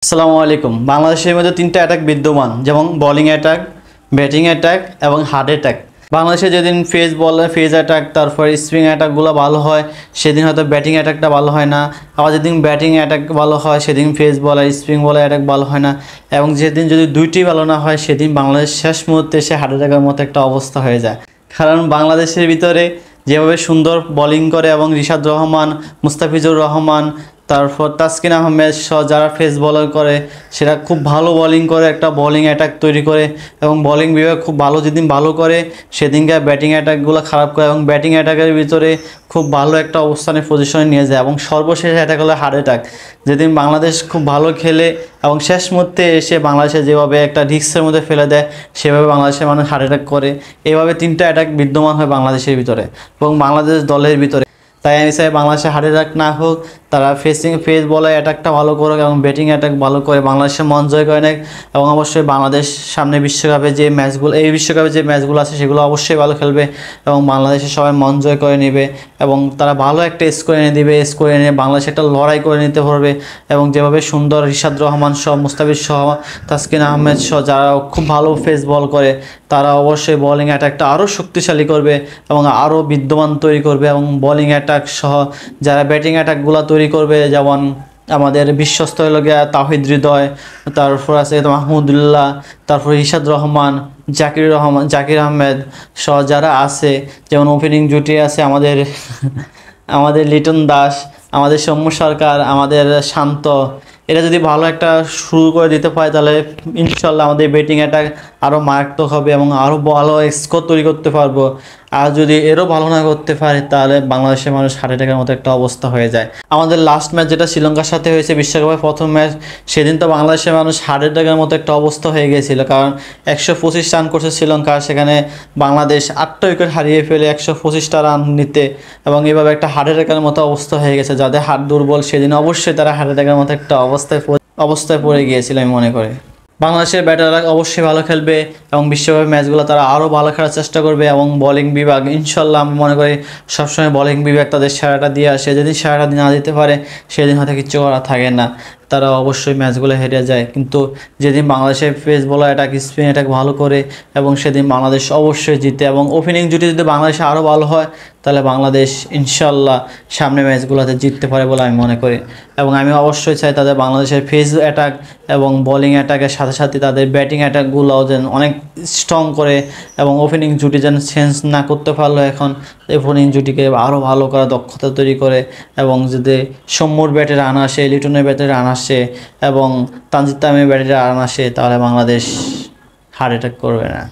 আসসালামু আলাইকুম। বাংলাদেশের মধ্যে তিনটা অ্যাটাক বিদ্যমান, যেমন বোলিং অ্যাটাক, ব্যাটিং অ্যাটাক এবং হার্ড অ্যাটাক। বাংলাদেশে যেদিন ফেজ অ্যাটাক তারপর স্পিন অ্যাটাকগুলো ভালো হয়, সেদিন হয়তো ব্যাটিং অ্যাটাকটা ভালো হয় না। আবার যেদিন ব্যাটিং অ্যাটাক ভালো হয় সেদিন ফেজ বল আর স্পিন বলের অ্যাটাক ভালো হয় না। এবং যেদিন যদি দুইটি ভালো না হয় সেদিন বাংলাদেশ শেষ মুহূর্তে এসে হার্ট অ্যাটাকের মতো একটা অবস্থা হয়ে যায়। কারণ বাংলাদেশের ভিতরে যেভাবে সুন্দর বোলিং করে এবং রিশাদ রহমান, মুস্তাফিজুর রহমান, তারপর তাসকিন আহমেদ সহ যারা ফেস বলার করে সেটা খুব ভালো বোলিং করে, একটা বোলিং অ্যাটাক তৈরি করে। এবং বোলিং বিভাগ খুব ভালো, যেদিন ভালো করে সেদিনকে ব্যাটিং অ্যাটাকগুলো খারাপ করে এবং ব্যাটিং অ্যাটাকের ভিতরে খুব ভালো একটা অবস্থানে পজিশনে নিয়ে যায়। এবং সর্বশেষ অ্যাটাক হলো হার্ড অ্যাটাক, যেদিন বাংলাদেশ খুব ভালো খেলে এবং শেষ মুহূর্তে এসে বাংলাদেশে যেভাবে একটা রিস্কের মধ্যে ফেলে দেয় সেভাবে বাংলাদেশের মানুষ হার্ট অ্যাটাক করে। এইভাবে তিনটা অ্যাটাক বিদ্যমান হয় বাংলাদেশের ভিতরে এবং বাংলাদেশ দলের ভিতরে। তাই আমি চাই বাংলাদেশে হার্ট অ্যাটাক না হোক, তারা ফেস বলে অ্যাটাকটা ভালো করুক এবং ব্যাটিং অ্যাটাক ভালো করে বাংলাদেশের মন জয় করে নেয়। এবং অবশ্যই বাংলাদেশ সামনে বিশ্বকাপে যে ম্যাচগুলো, এই বিশ্বকাপে যে ম্যাচগুলো আছে সেগুলো অবশ্যই ভালো খেলবে এবং বাংলাদেশের সবাই মন জয় করে নেবে এবং তারা ভালো একটা স্কোর এনে দেবে। স্কোর এনে বাংলাদেশ একটা লড়াই করে নিতে পারবে। এবং যেভাবে সুন্দর রিশাদ রহমান সহ, মুস্তাফিজ সহ, তাসকিন আহমেদ সহ যারা খুব ভালো ফেস বল করে তারা অবশ্যই বোলিং অ্যাটাকটা আরও শক্তিশালী করবে এবং আরও বিদ্যমান তৈরি করবে। এবং বোলিং অ্যাটাক সহ যারা ব্যাটিং অ্যাটাকগুলো তৈরি করবে, যেমন আমাদের বিশ্বস্ত হলো গিয়া তাওহিদ হৃদয়, তারপর আছে মাহমুদুল্লাহ, তারপর রিশাদ রহমান, জাকির আহমেদ সহ যারা আছে, যেমন ওপেনিং জুটি আছে আমাদের আমাদের লিটন দাস, আমাদের সৌম্য সরকার, আমাদের শান্ত। এরা যদি ভালো একটা শুরু করে দিতে পারে তাহলে ইনশাল্লাহ আমাদের ব্যাটিং অ্যাটাক আরও মারাত্মক হবে এবং আরও ভালো স্কোর তৈরি করতে পারবো। আর যদি এরও ভালো না করতে পারে তাহলে বাংলাদেশের মানুষ হার্ট অ্যাটাকের মতো একটা অবস্থা হয়ে যায়। আমাদের লাস্ট ম্যাচ যেটা শ্রীলঙ্কার সাথে হয়েছে বিশ্বকাপের প্রথম ম্যাচ, সেদিন তো বাংলাদেশের মানুষ হার্ট অ্যাটাকের মতো একটা অবস্থা হয়ে গিয়েছিল। কারণ 125 রান করছে শ্রীলঙ্কা, সেখানে বাংলাদেশ 8টা উইকেট হারিয়ে ফেলে 125টা রান নিতে, এবং এভাবে একটা হার্ট অ্যাটাকের মতো অবস্থা হয়ে গেছে। যাদের হার্ট দুর্বল সেদিন অবশ্যই তারা হার্ট অ্যাটাকের মতো একটা অবস্থায় পড়ে গিয়েছিল আমি মনে করি। বাংলাদেশের ব্যাটাররা অবশ্যই ভালো খেলবে এবং বিশ্বকাপের ম্যাচগুলো তারা আরও ভালো খেলার চেষ্টা করবে। এবং বোলিং বিভাগ ইনশাল্লাহ আমি মনে করি সবসময় বোলিং বিভাগ তাদের সেরাটা দিয়ে আসে। যেদিন সেরাটা না দিতে পারে সেদিন হয়তো কিচ্ছু করা থাকে না, তারা অবশ্যই ম্যাচগুলো হেরে যায়। কিন্তু যেদিন বাংলাদেশের pace bowler attack, spin attack ভালো করে এবং সেদিন বাংলাদেশ অবশ্যই জিতে। এবং ওপেনিং জুটি যদি বাংলাদেশে আরও ভালো হয় তাহলে বাংলাদেশ ইনশাল্লাহ সামনে ম্যাচগুলোতে জিততে পারে বলে আমি মনে করি। এবং আমি অবশ্যই চাই তাদের বাংলাদেশের ফেস অ্যাটাক এবং বোলিং অ্যাটাকের সাথে সাথে তাদের ব্যাটিং অ্যাটাকগুলোও যেন অনেক স্ট্রং করে এবং ওপেনিং জুটি যেন চেঞ্জ না করতে পারলো এখন, ওপেনিং জুটিকে আরও ভালো করা, দক্ষতা তৈরি করে। এবং যদি সৌম্যর ব্যাটে রান আসে, লিটনের ব্যাটে রান আসে এবং তানজিদ তামিমের ব্যাটে রান আসে তাহলে বাংলাদেশ হার্ট অ্যাটাক করবে না।